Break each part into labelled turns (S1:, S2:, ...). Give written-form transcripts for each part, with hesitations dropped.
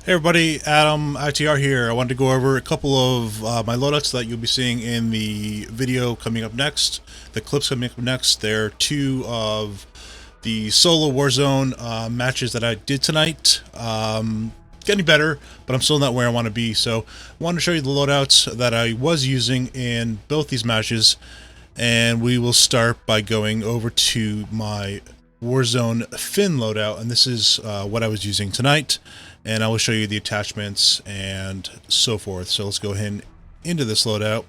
S1: Hey everybody, AlexITR here. I wanted to go over a couple of my loadouts that you'll be seeing in the video coming up next, the clips coming up next. They're two of the solo Warzone matches that I did tonight. Getting better, but I'm still not where I want to be. So I wanted to show you the loadouts that I was using in both these matches. And we will start by going over to my Warzone Finn loadout, and this is what I was using tonight, and I will show you the attachments and so forth. So let's go ahead into this loadout.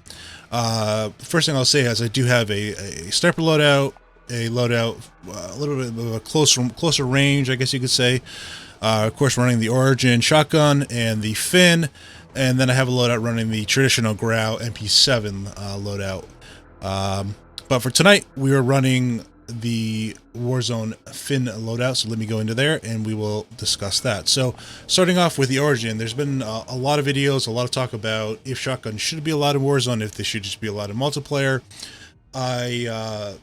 S1: First thing I'll say is I do have a sniper loadout, a loadout a little bit of a closer range, I guess you could say. Of course, running the Origin shotgun and the Finn, and then I have a loadout running the traditional Grau MP7 loadout. But for tonight, we are running the Warzone Finn loadout, so let me go into there and we will discuss that. So starting off with the Origin, there's been a lot of videos, a lot of talk about if shotguns should be allowed in Warzone, if they should just be allowed in multiplayer. I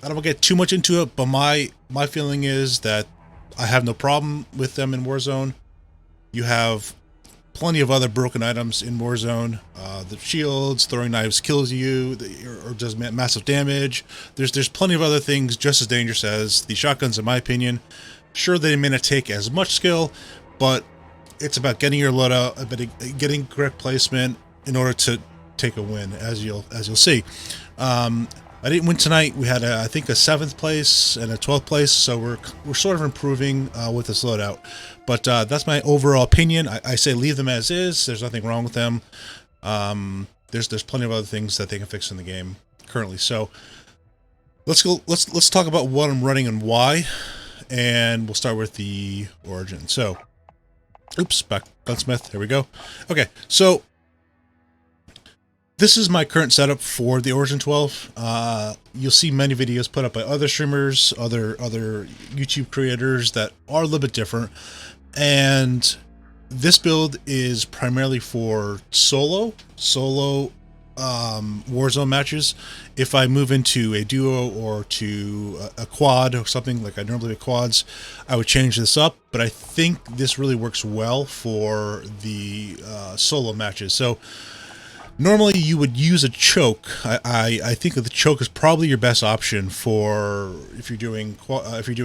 S1: don't want to get too much into it, but my feeling is that I have no problem with them in Warzone. You have plenty of other broken items in Warzone. The shields, throwing knives kills you, or does massive damage. There's plenty of other things just as dangerous as the shotguns, in my opinion. Sure, they may not take as much skill, but it's about getting your loadout, about getting correct placement in order to take a win, as you'll see. I didn't win tonight. We had, I think, a 7th place and a 12th place, so we're sort of improving with this loadout. But that's my overall opinion. I say leave them as is. There's nothing wrong with them. There's plenty of other things that they can fix in the game currently. So let's talk about what I'm running and why, and we'll start with the Origin. So, oops, back gunsmith. Here we go. Okay, so this is my current setup for the Origin 12. You'll see many videos put up by other streamers, other YouTube creators that are a little bit different. And this build is primarily for solo Warzone matches. If I move into a duo or to a quad or something like I normally do quads, I would change this up. But I think this really works well for the solo matches. So normally you would use a choke. I think that the choke is probably your best option for if you're doing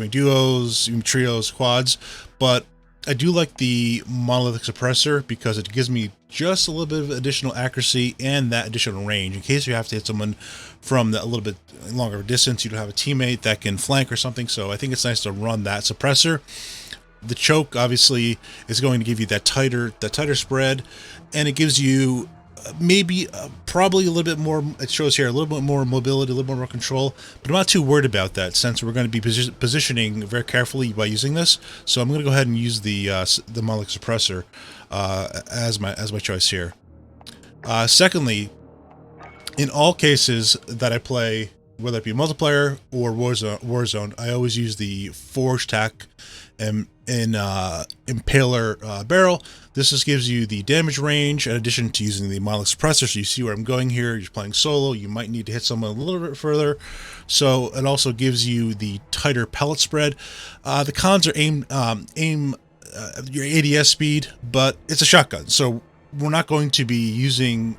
S1: duos, trios, quads. But I do like the monolithic suppressor because it gives me just a little bit of additional accuracy and that additional range in case you have to hit someone from a little bit longer distance. You don't have a teammate that can flank or something. So I think it's nice to run that suppressor. The choke obviously is going to give you that tighter spread, and it gives you maybe probably a little bit more. It shows here a little bit more mobility, a little more control, but I'm not too worried about that since we're going to be positioning very carefully by using this. So I'm going to go ahead and use the monolithic suppressor as my choice here. Secondly, in all cases that I play, whether it be multiplayer or Warzone, I always use the Forge Tac and Impaler barrel. This just gives you the damage range in addition to using the monolithic suppressor. So you see where I'm going here. You're playing solo, you might need to hit someone a little bit further. So it also gives you the tighter pellet spread. The cons are your ADS speed, but it's a shotgun, so we're not going to be using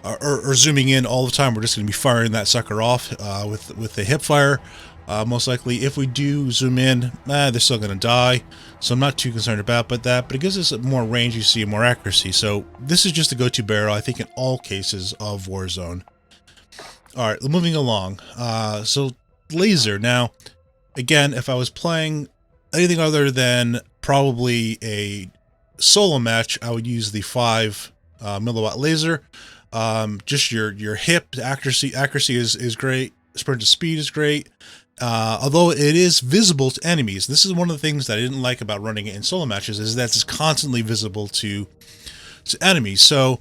S1: or zooming in all the time. We're just going to be firing that sucker off with the hip fire. Most likely, if we do zoom in, they're still going to die. So I'm not too concerned about that. But it gives us more range, you see, more accuracy. So this is just a go-to barrel, I think, in all cases of Warzone. All right, moving along. So laser. Now, again, if I was playing anything other than probably a solo match, I would use the 5 milliwatt laser. Just your hip accuracy is great. Sprint to speed is great. Although it is visible to enemies. This is one of the things that I didn't like about running it in solo matches, is that it's constantly visible to enemies. So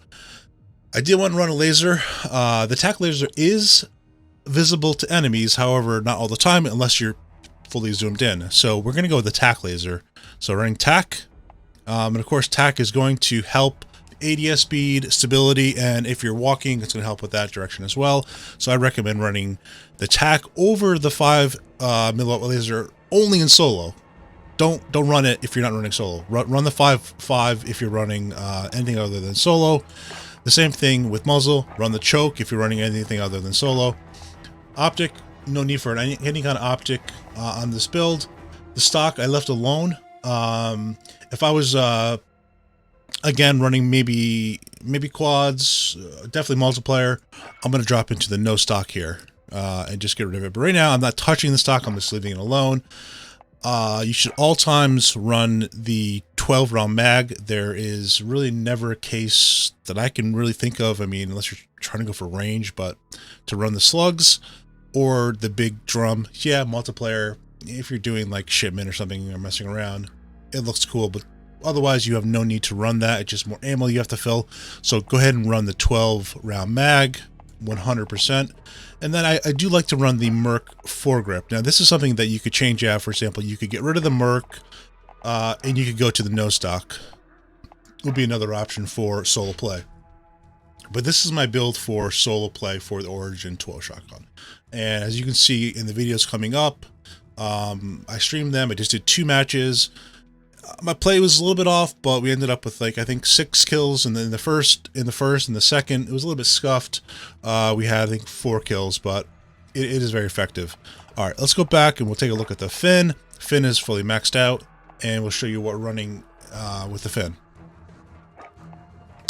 S1: I did want to run a laser. The tac laser is visible to enemies, however, not all the time unless you're fully zoomed in. So we're going to go with the tac laser. So running tac, and of course tac is going to help ADS speed, stability, and if you're walking, it's going to help with that direction as well. So I recommend running the tac over the 5 milliwatt laser only in solo. don't run it if you're not running solo. Run the 5.5 if you're running anything other than solo. The same thing with muzzle. Run the choke if you're running anything other than solo. Optic, no need for any kind of optic on this build. The stock I left alone. If I was again running maybe quads, definitely multiplayer, I'm gonna drop into the no stock here and just get rid of it. But right now I'm not touching the stock. I'm just leaving it alone. You should all times run the 12 round mag. There is really never a case that I can really think of. I mean, unless you're trying to go for range, but to run the slugs or the big drum, yeah, multiplayer. If you're doing like shipment or something or messing around, it looks cool, but otherwise you have no need to run that. It's just more ammo you have to fill. So go ahead and run the 12 round mag 100%. And then I do like to run the Merc foregrip. Now this is something that you could change out. For example, you could get rid of the Merc and you could go to the no stock. Would be another option for solo play. But this is my build for solo play for the Origin 12 shotgun. And as you can see in the videos coming up, I streamed them. I just did 2 matches. My play was a little bit off, but we ended up with like I think 6 kills, and then the first and the second it was a little bit scuffed. We had I think 4 kills, but it is very effective. All right, let's go back and we'll take a look at the Finn. Finn is fully maxed out, and we'll show you what we're running with the Finn.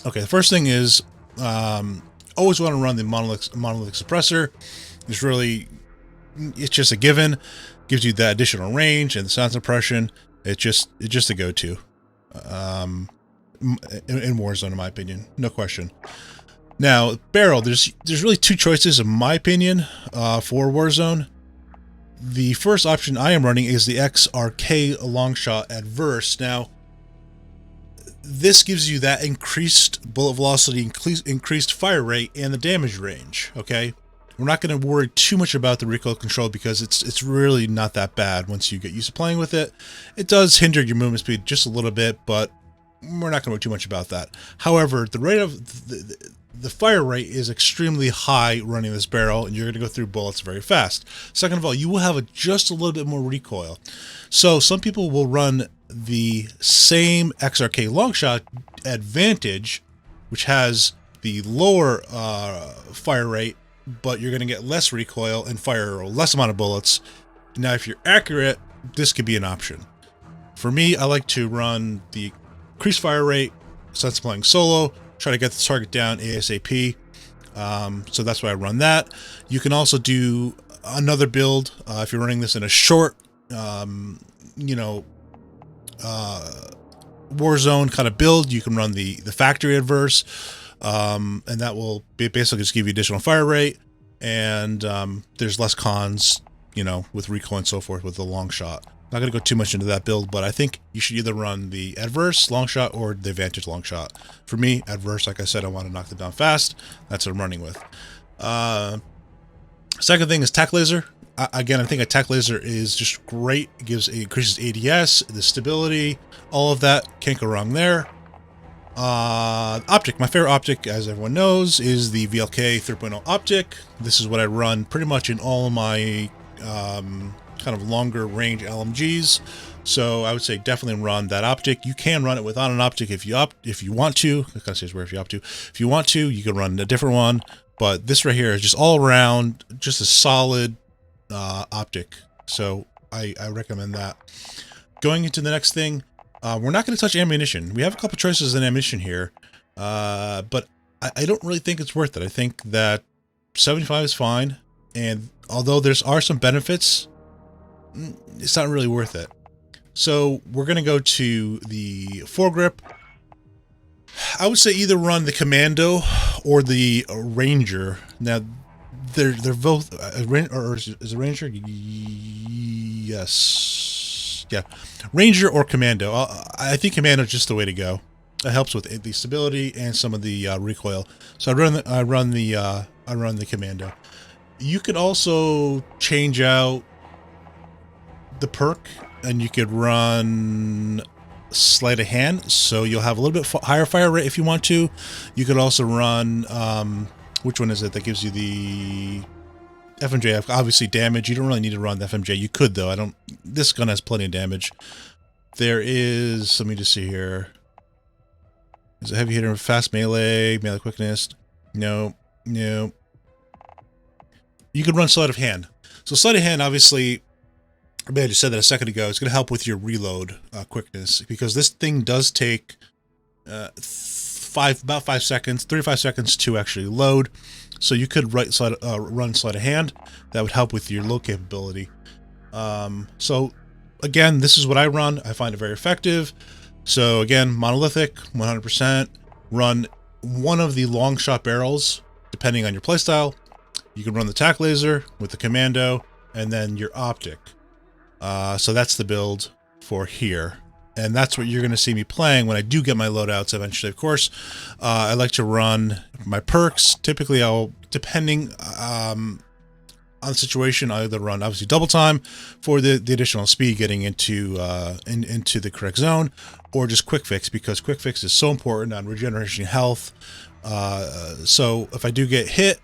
S1: Okay, the first thing is always want to run the monolithic suppressor. It's just a given. Gives you that additional range and the sound suppression. It's just a go-to in Warzone, in my opinion, no question. Now, barrel, there's really 2 choices, in my opinion, for Warzone. The first option I am running is the XRK Longshot Adverse. Now, this gives you that increased bullet velocity, increased fire rate, and the damage range. Okay. We're not going to worry too much about the recoil control because it's really not that bad once you get used to playing with it. It does hinder your movement speed just a little bit, but we're not going to worry too much about that. However, the rate of the fire rate is extremely high running this barrel, and you're going to go through bullets very fast. Second of all, you will have just a little bit more recoil. So some people will run the same XRK Longshot Advantage, which has the lower fire rate, but you're going to get less recoil and fire less amount of bullets. Now, if you're accurate, this could be an option. For me, I like to run the increased fire rate since playing solo, try to get the target down ASAP. So that's why I run that. You can also do another build if you're running this in a short, Warzone kind of build. You can run the factory adverse. And that will basically just give you additional fire rate, and there's less cons, with recoil and so forth with the long shot. Not going to go too much into that build, but I think you should either run the adverse long shot or the advantage long shot. For me, adverse, like I said, I want to knock them down fast. That's what I'm running with. Second thing is tac laser. Again, I think a tac laser is just great. It increases ADS, the stability, all of that. Can't go wrong there. Optic. My favorite optic, as everyone knows, is the VLK 3.0 optic. This is what I run pretty much in all of my kind of longer range LMGs. So I would say definitely run that optic. You can run it without an optic if you want to. I can't say where if you opt to. If you want to, you can run a different one. But this right here is just all around, just a solid optic. So I recommend that. Going into the next thing. We're not going to touch ammunition. We have a couple choices in ammunition here, but I don't really think it's worth it. I think that 75 is fine, and although there are some benefits, it's not really worth it. So we're going to go to the foregrip. I would say either run the Commando or the Ranger. Now, they're both, or is a Ranger? Yes. Yeah, Ranger or Commando. I think Commando is just the way to go. It helps with the stability and some of the recoil. So I run the Commando. You could also change out the perk, and you could run sleight of hand, so you'll have a little bit higher fire rate if you want to. You could also run which one is it that gives you the FMJ? Obviously damage. You don't really need to run the FMJ. You could though. This gun has plenty of damage. there is, let me just see here. Is a heavy hitter, fast melee, melee quickness? No, no. You could run sleight of hand. So sleight of hand, obviously, I just said that a second ago, it's going to help with your reload quickness, because this thing does take about 5 seconds, 3 to 5 seconds to actually load. So you could run sleight of hand. That would help with your load capability. So again, this is what I run. I find it very effective. So again, monolithic, 100%. Run one of the long shot barrels, depending on your playstyle. You can run the tac laser with the commando, and then your optic. So that's the build for here. And that's what you're going to see me playing when I do get my loadouts eventually, of course. I like to run my perks. Typically, depending on the situation, I either run, obviously, double time for the additional speed getting into the correct zone, or just quick fix, because quick fix is so important on regeneration health. So if I do get hit,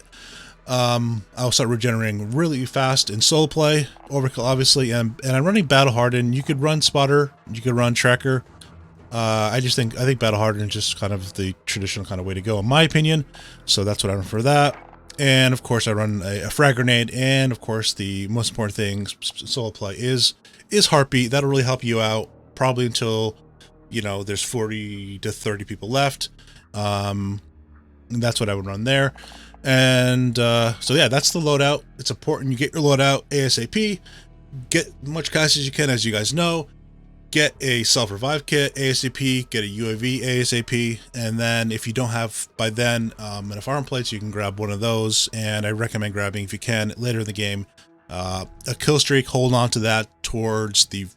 S1: I'll start regenerating really fast in solo play. Overkill, obviously, and I'm running battle hardened. You could run spotter, you could run tracker. I think battle hardened is just kind of the traditional kind of way to go, in my opinion. So that's what I run for that. And of course, I run a frag grenade, and of course, the most important thing solo play is heartbeat. That'll really help you out, probably until, you know, there's 40 to 30 people left. And that's what I would run there. And so yeah, that's the loadout. It's important you get your loadout ASAP. Get as much cash as you can, as you guys know. Get a self-revive kit ASAP. Get a UAV ASAP. And then if you don't have by then enough armor plates, you can grab one of those. And I recommend grabbing, if you can, later in the game, a kill streak. Hold on to that towards the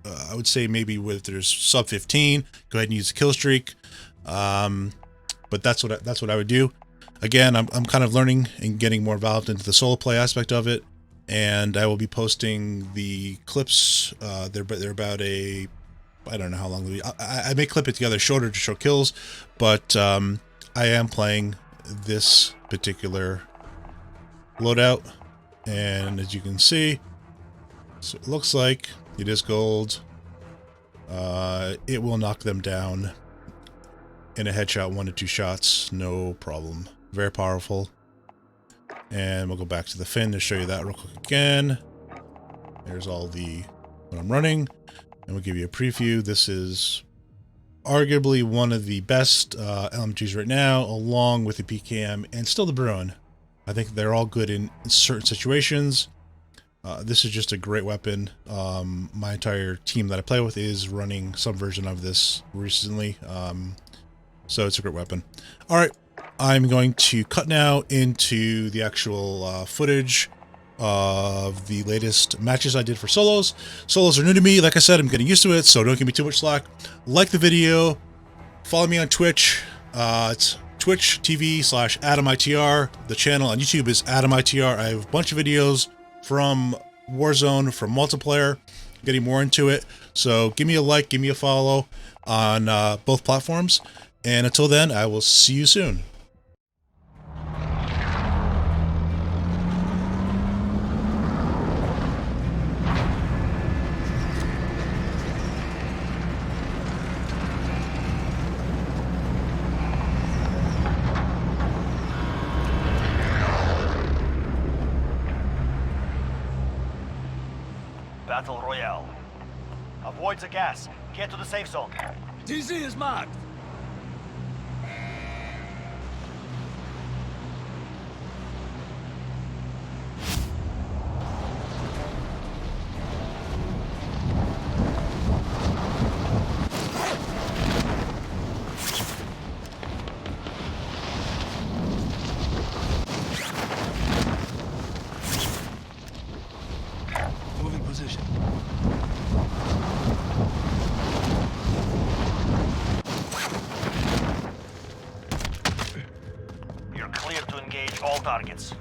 S1: I would say maybe with there's sub 15, go ahead and use the kill streak. But that's what I would do. Again, I'm kind of learning and getting more involved into the solo play aspect of it, and I will be posting the clips. They're about I don't know how long. I may clip it together shorter to show kills, but I am playing this particular loadout, and as you can see, so it looks like it is gold. It will knock them down in a headshot, 1 to 2 shots, no problem. Very powerful. And we'll go back to the Finn to show you that real quick again. There's all what I'm running, and we'll give you a preview. This is arguably one of the best LMGs right now, along with the PKM and still the Bruin. I think they're all good in certain situations. This is just a great weapon. My entire team that I play with is running some version of this recently. So it's a great weapon. All right, I'm going to cut now into the actual footage of the latest matches I did for solos. Solos are new to me. Like I said, I'm getting used to it, so don't give me too much slack. Like the video. Follow me on Twitch. It's Twitch TV/AdamITR. The channel on YouTube is AdamITR. I have a bunch of videos from Warzone, from multiplayer, getting more into it. So give me a like, give me a follow on both platforms. And until then, I will see you soon.
S2: Battle Royale. Avoid the gas. Get to the safe zone.
S3: TZ is marked. Moving position.
S2: You're clear to engage all targets.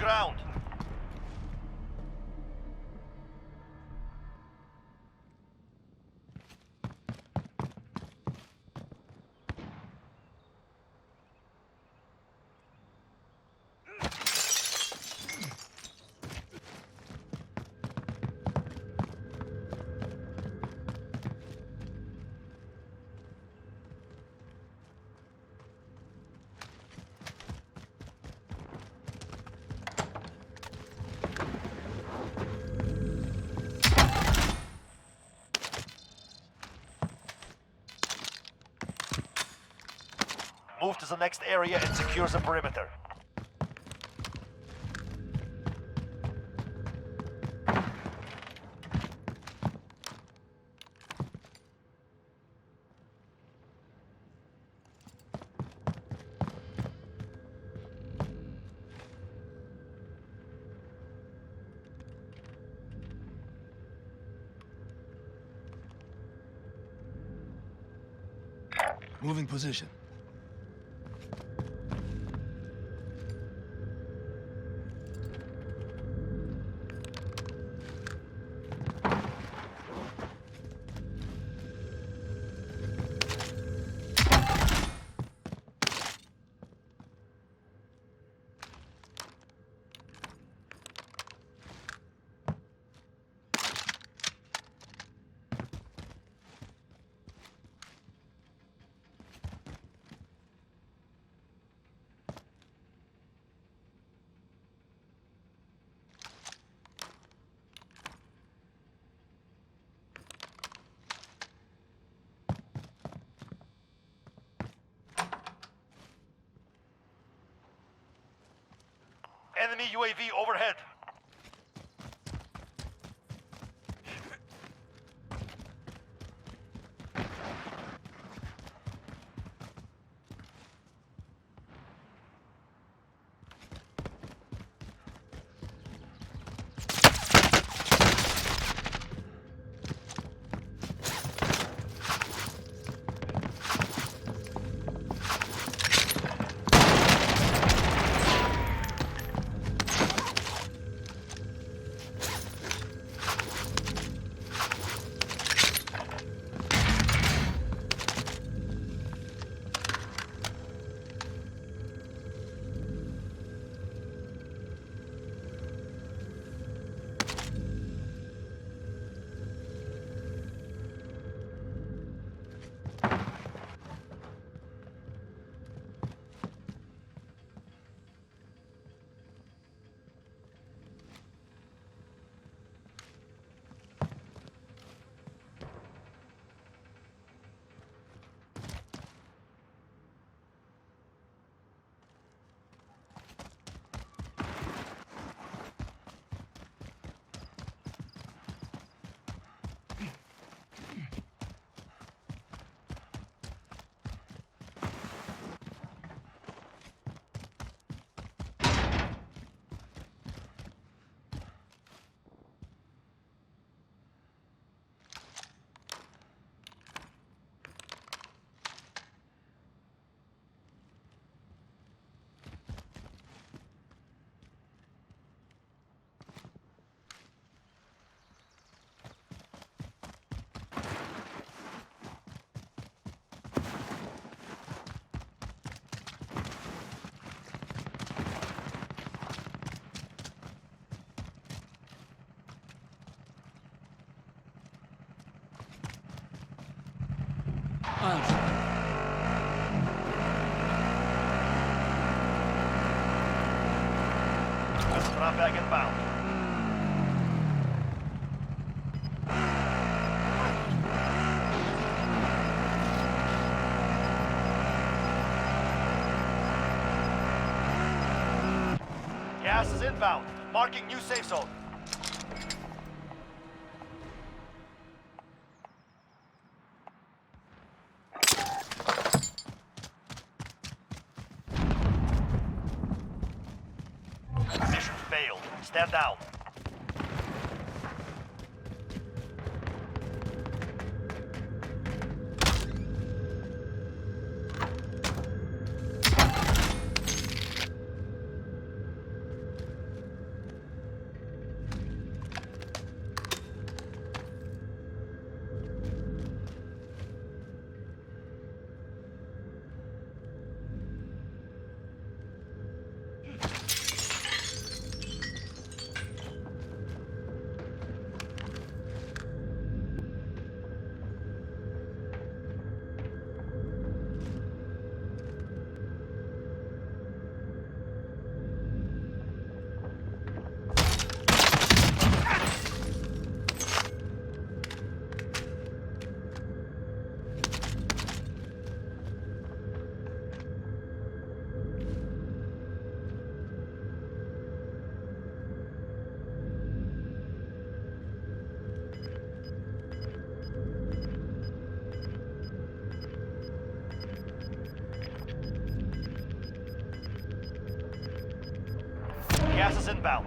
S2: ground. Move to the next area and secure the perimeter.
S3: Moving position.
S2: Enemy UAV overhead. Drop back inbound. Gas is inbound. Marking new safe zone. Mission failed. Stand down. Gas is inbound.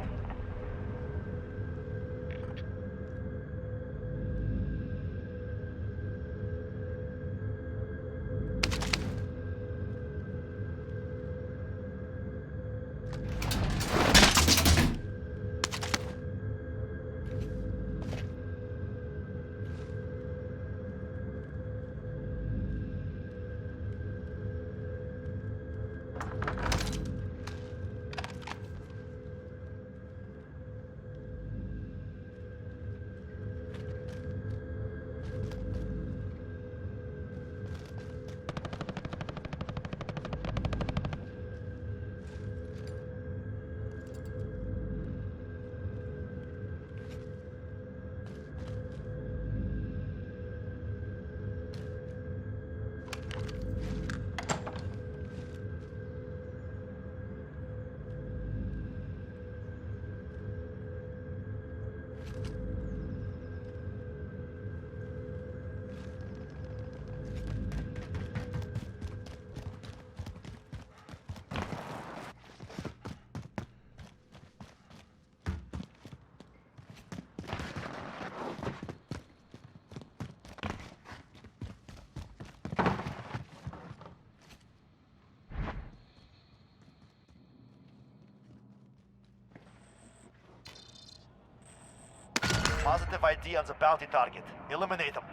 S2: Positive ID on the bounty target. Eliminate them.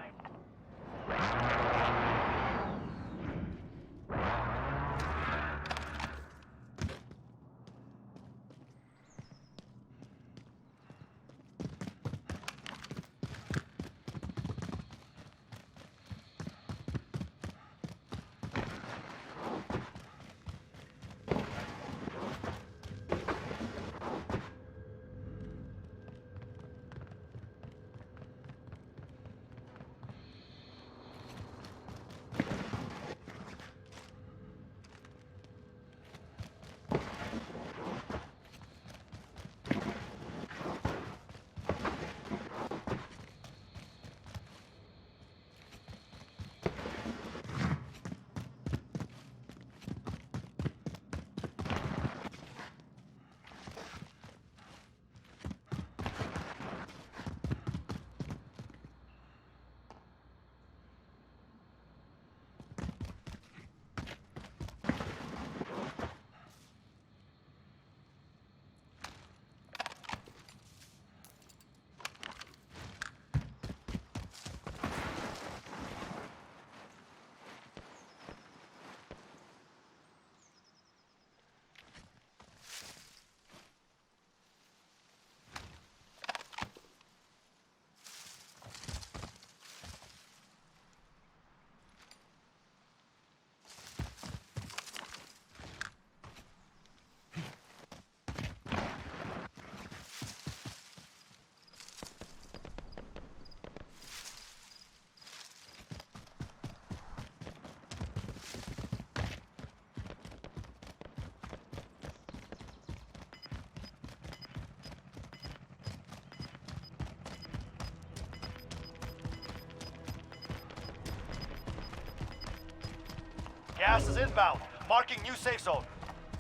S2: Gas is inbound. Marking new safe zone.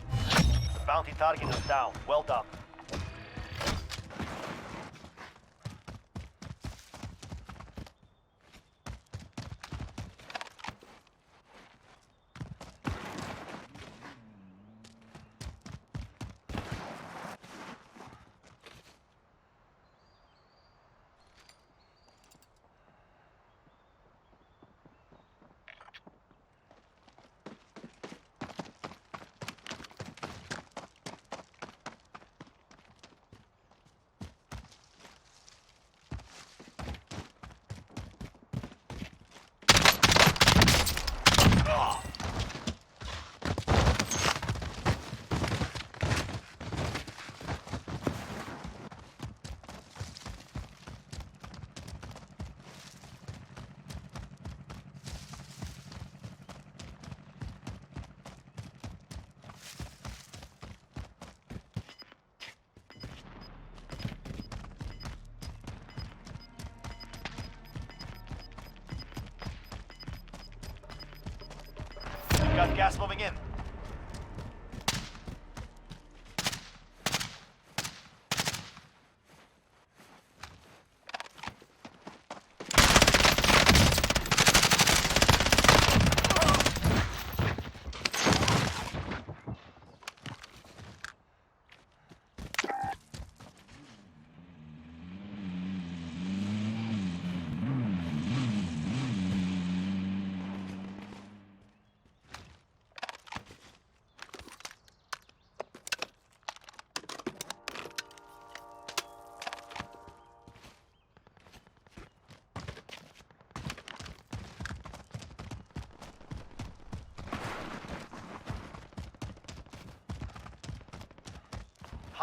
S2: The bounty target is down. Well done. Got gas moving in.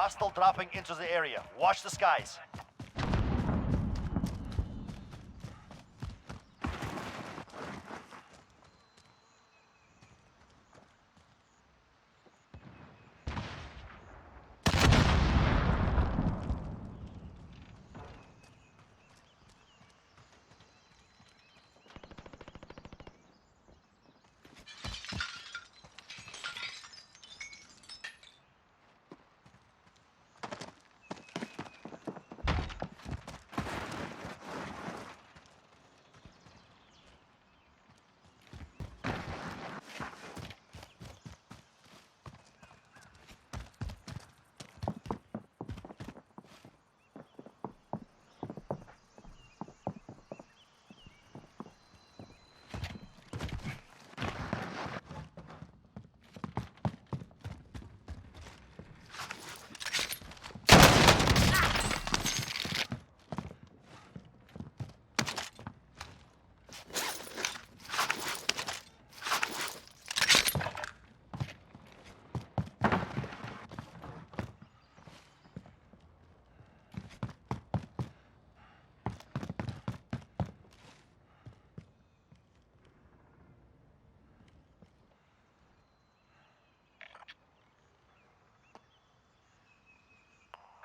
S2: Hostile dropping into the area. Watch the skies.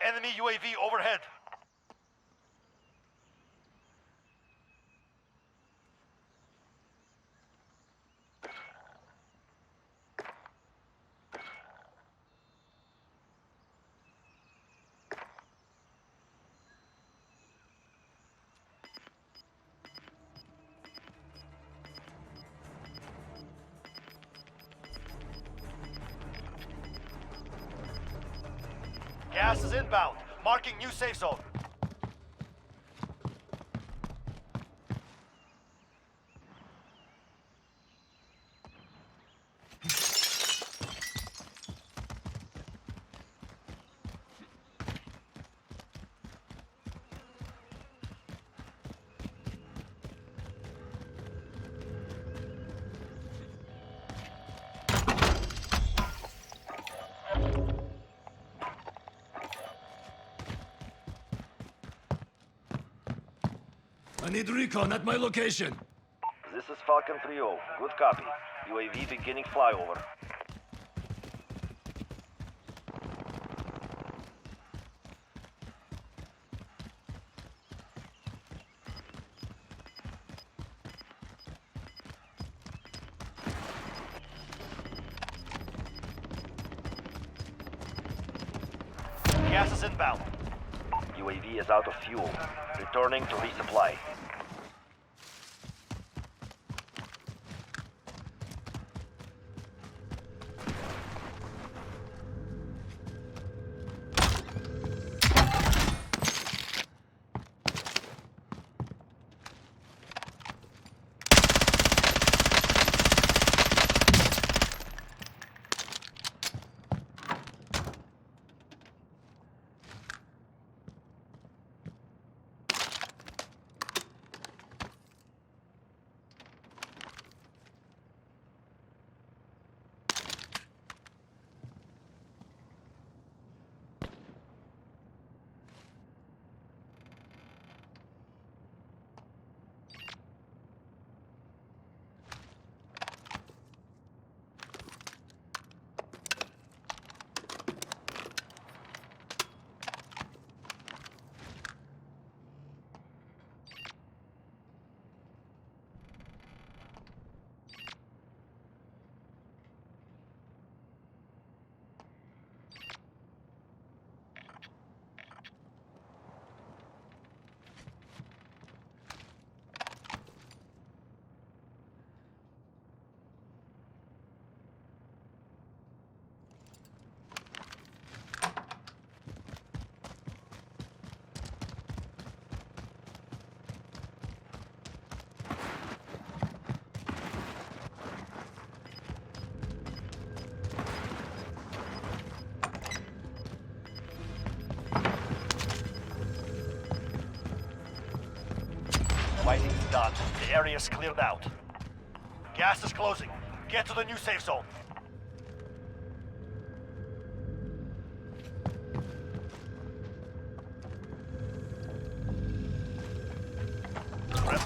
S2: Enemy UAV overhead. Gas is inbound. Marking new safe zone.
S3: I need recon at my location.
S2: This is Falcon 3-0. Good copy. UAV beginning flyover. Gas is inbound. UAV is out of fuel. Returning to resupply. Fighting is done. The area is cleared out. Gas is closing. Get to the new safe zone.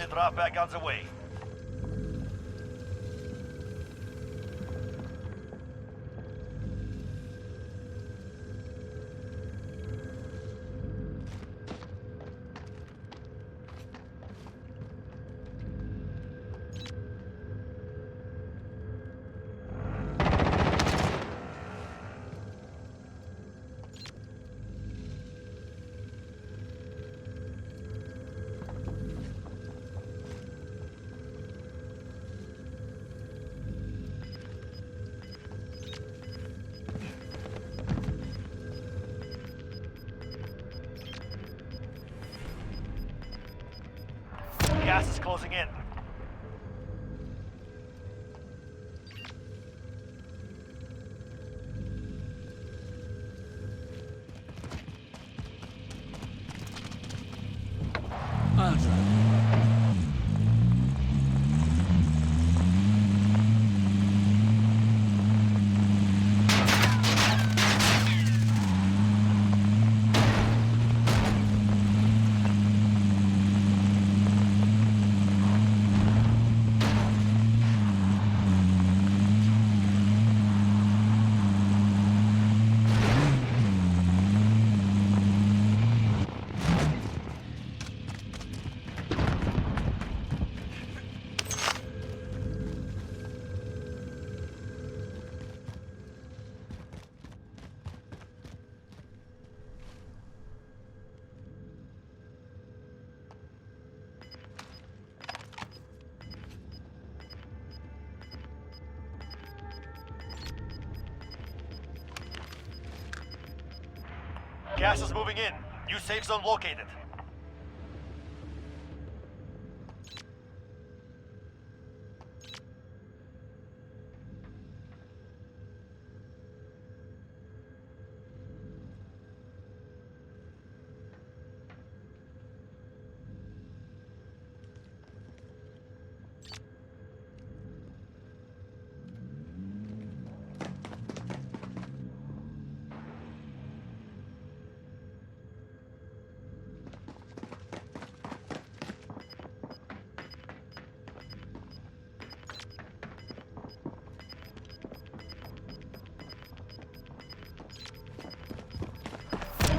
S2: Friendly drop back on the way. Gas is closing in.
S3: I'll try.
S2: Gas is moving in. New safe zone located.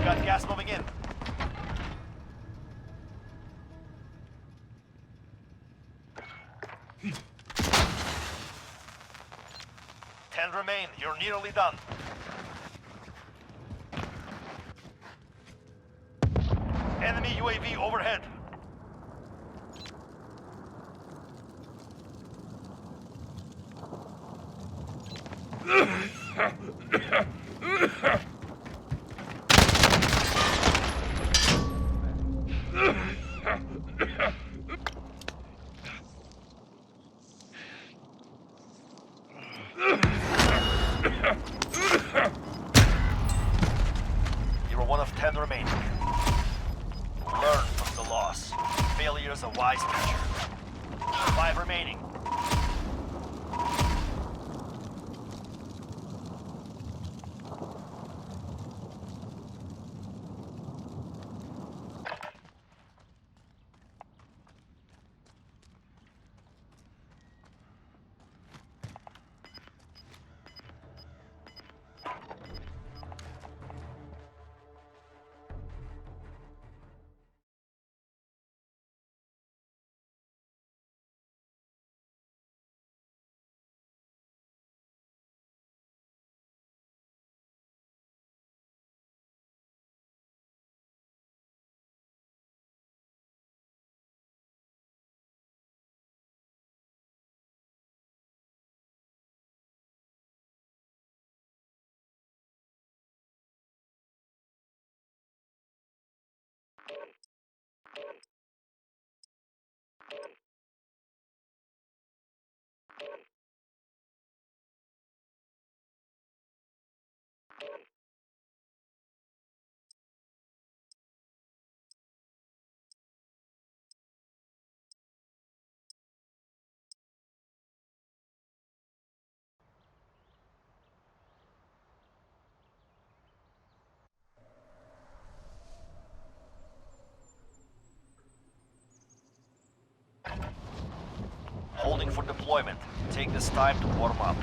S2: Got gas moving in. Ten remain. You're nearly done. Enemy UAV overhead. You were one of 10 remaining. Learn from the loss. Failure is a wise teacher. 5 remaining. Holding for deployment. Take this time to warm up.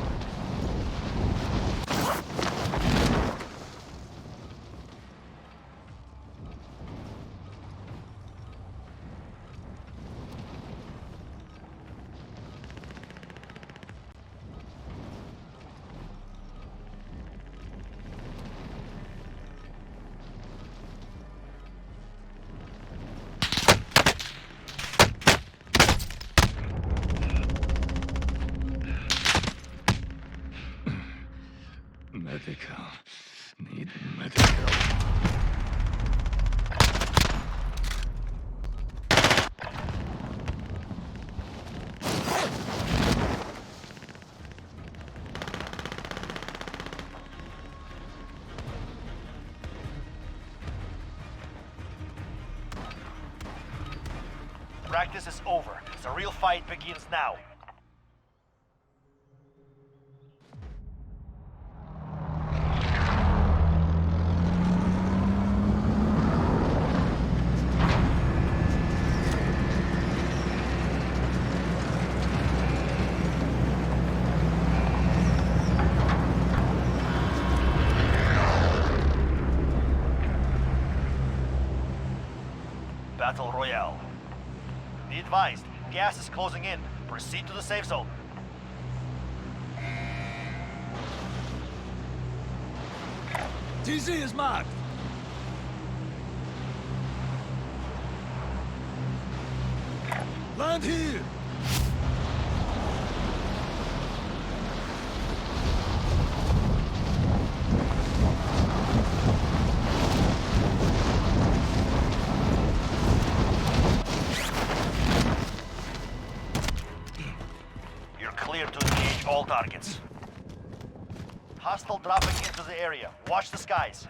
S3: Medical. Need medical.
S2: Practice is over. The real fight begins now. Battle Royale. Be advised, gas is closing in. Proceed to the safe zone.
S3: TC is marked. Land here.
S2: You're clear to engage all targets. Hostile dropping into the area. Watch the skies.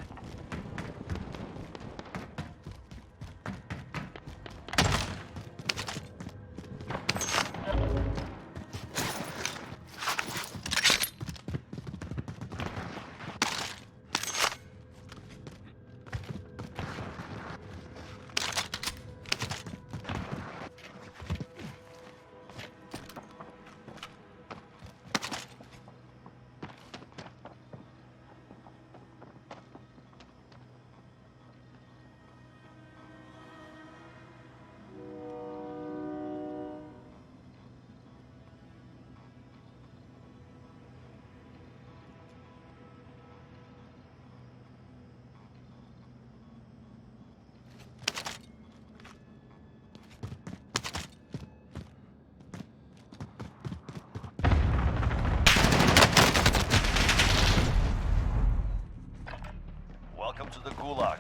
S2: Welcome to the Gulag.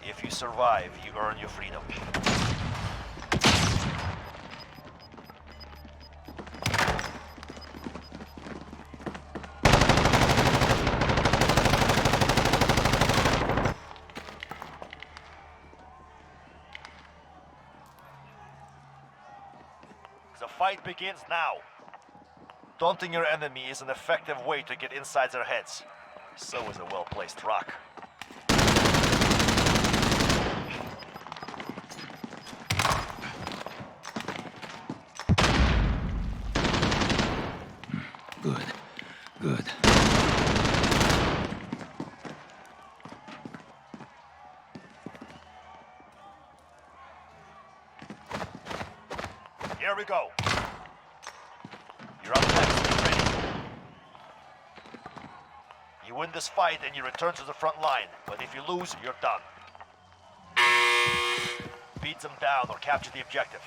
S2: If you survive, you earn your freedom. The fight begins now. Daunting your enemy is an effective way to get inside their heads. So is a well-placed rock.
S3: Good. Good.
S2: Here we go. You're up next. Get ready. You win this fight and you return to the front line, but if you lose, you're done. Beat them down or capture the objective.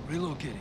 S3: Relocating.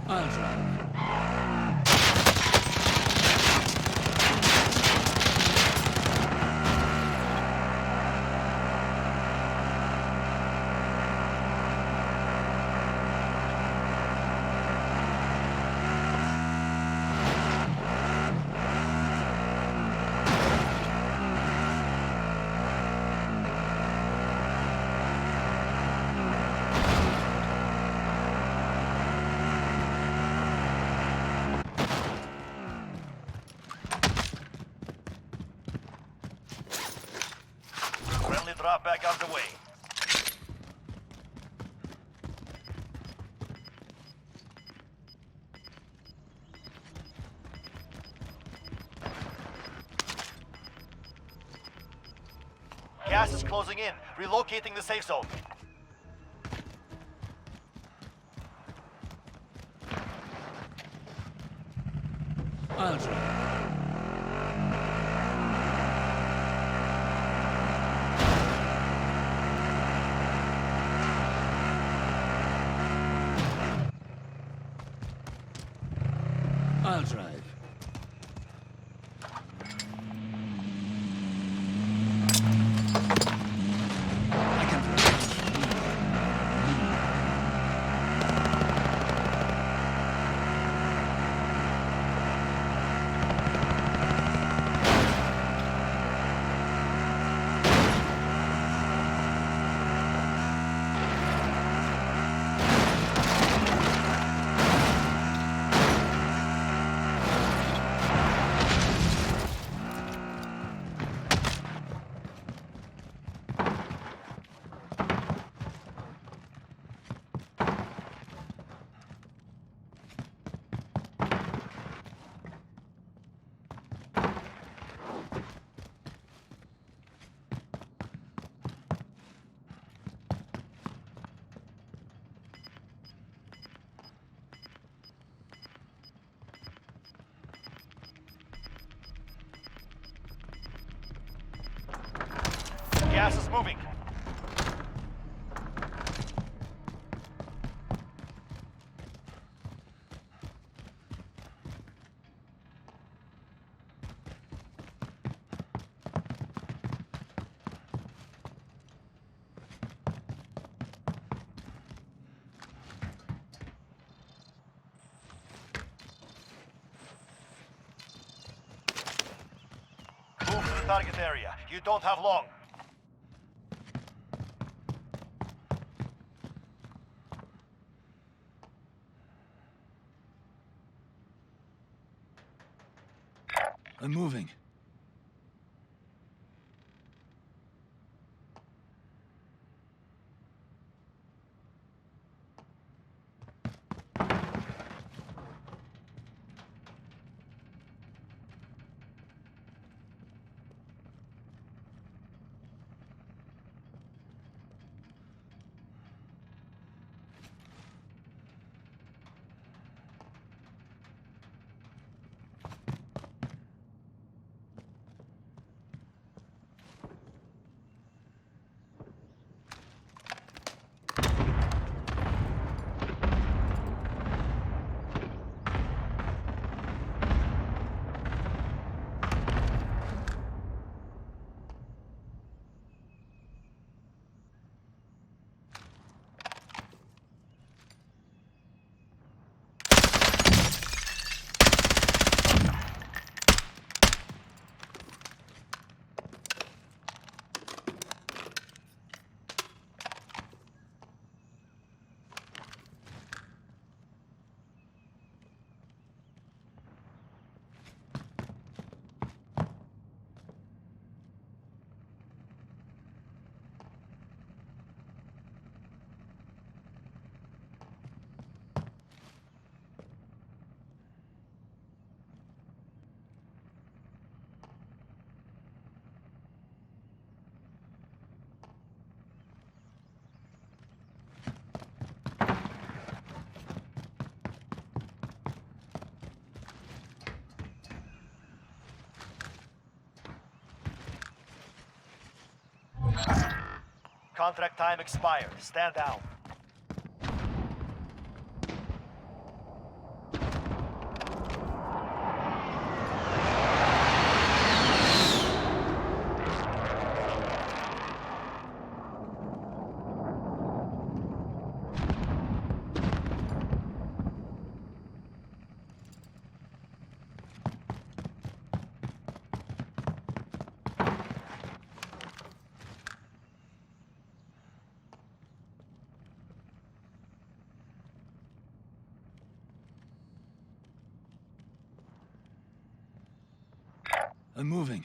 S3: I'll drive.
S2: Friendly drop back on the way. Gas is closing in. Relocating the safe zone.
S3: I'll drive. I'll drive. I can drive.
S2: Gas is moving. Move to the target area. You don't have long.
S3: I'm moving.
S2: Contract time expired. Stand down.
S3: I'm moving.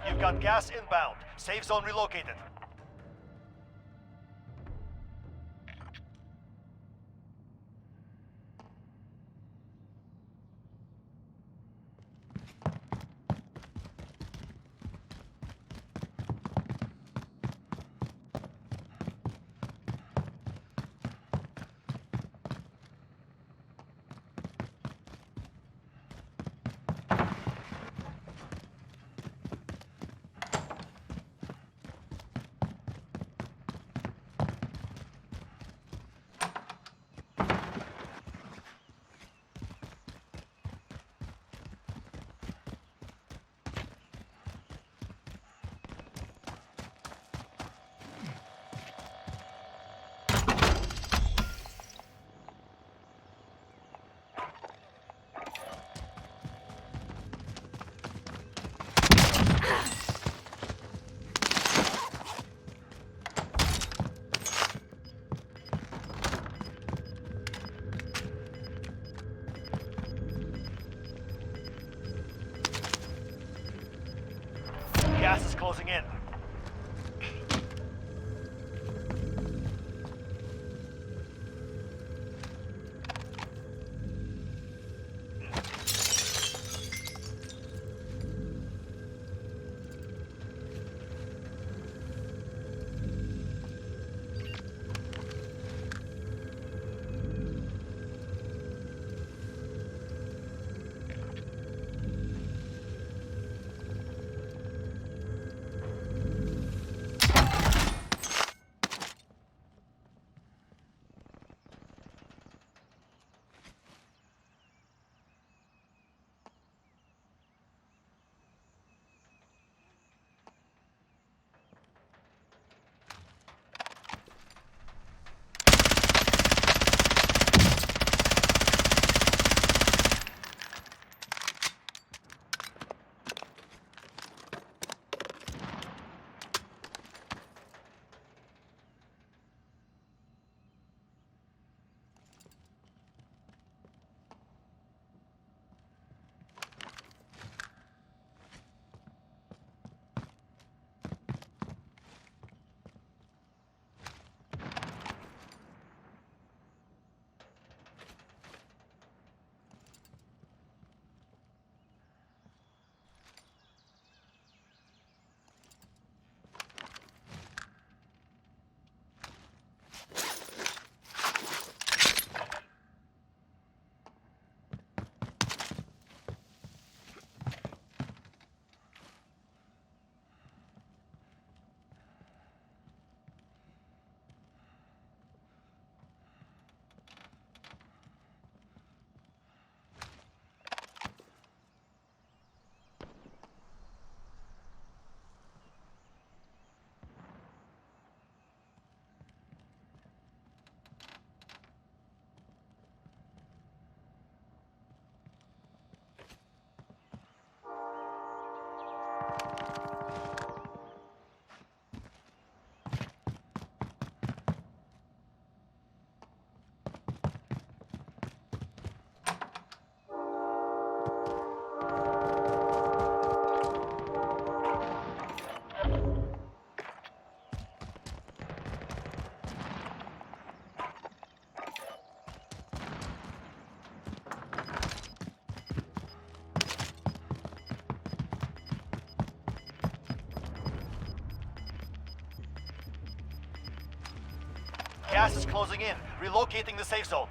S2: You've got gas inbound. Safe zone relocated. Gas is closing in. Gas is closing in. Relocating the safe zone.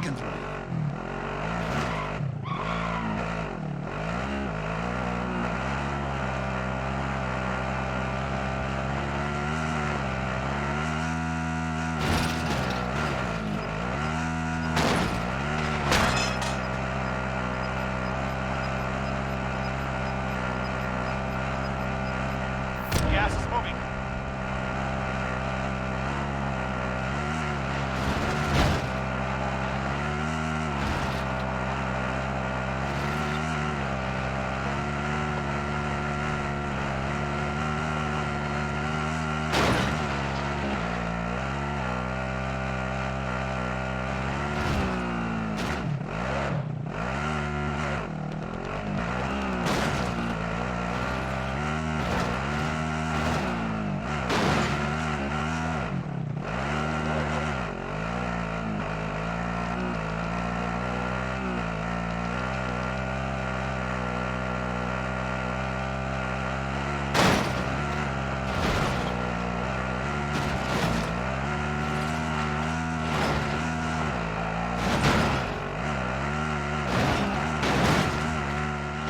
S3: can try.
S2: Gas is moving.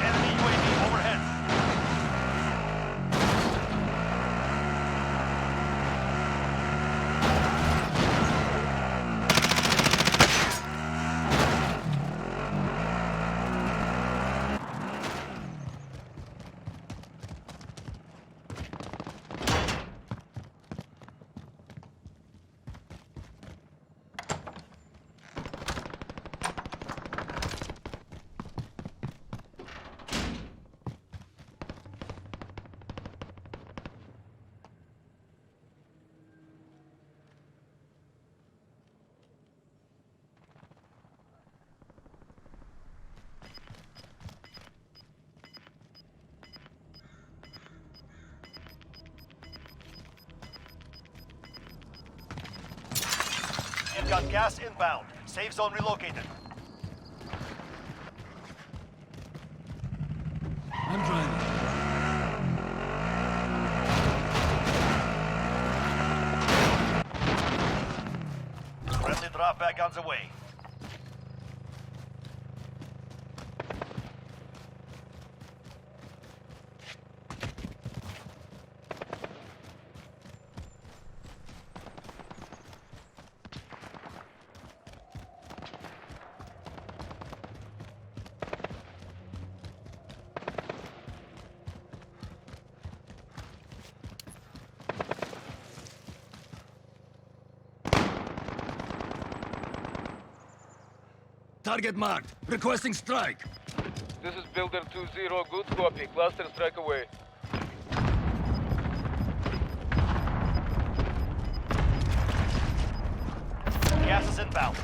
S2: Enemy UAV overhead. You've got gas inbound. Safe zone relocated.
S3: I'm driving.
S2: Friendly drop back on the way.
S3: Target marked. Requesting strike.
S4: This is Builder 2-0, good copy. Cluster strike away.
S2: Gas is inbound.